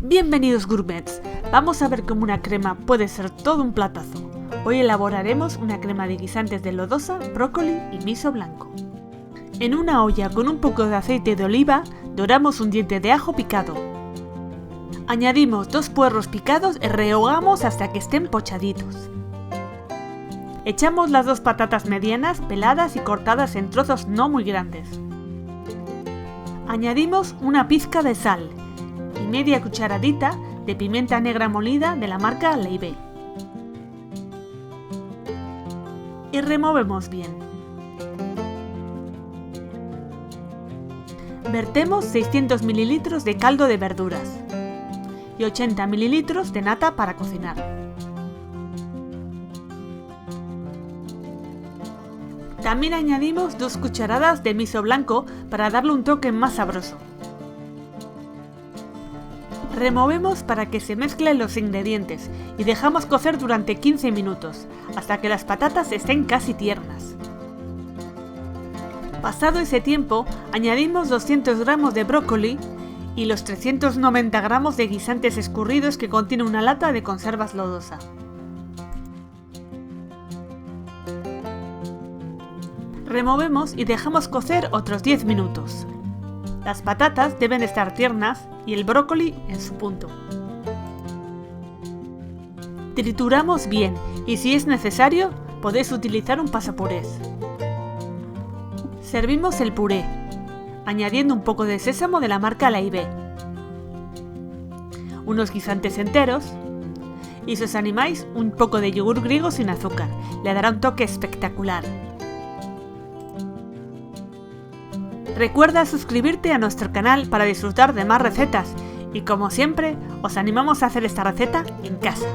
Bienvenidos gourmets, vamos a ver cómo una crema puede ser todo un platazo. Hoy elaboraremos una crema de guisantes de lodosa, brócoli y miso blanco. En una olla con un poco de aceite de oliva, doramos un diente de ajo picado. Añadimos 2 puerros picados y rehogamos hasta que estén pochaditos. Echamos las 2 patatas medianas, peladas y cortadas en trozos no muy grandes. Añadimos una pizca de sal y media cucharadita de pimienta negra molida de la marca Leibé. Y removemos bien. Vertemos 600 ml de caldo de verduras y 80 ml de nata para cocinar. También añadimos 2 cucharadas de miso blanco para darle un toque más sabroso. Removemos para que se mezclen los ingredientes y dejamos cocer durante 15 minutos, hasta que las patatas estén casi tiernas. Pasado ese tiempo, añadimos 200 gramos de brócoli y los 390 gramos de guisantes escurridos que contiene una lata de conservas lodosa. Removemos y dejamos cocer otros 10 minutos. Las patatas deben estar tiernas y el brócoli en su punto. Trituramos bien y si es necesario podéis utilizar un pasapurés. Servimos el puré, añadiendo un poco de sésamo de la marca Leibé, unos guisantes enteros y si os animáis un poco de yogur griego sin azúcar, le dará un toque espectacular. Recuerda suscribirte a nuestro canal para disfrutar de más recetas y como siempre os animamos a hacer esta receta en casa.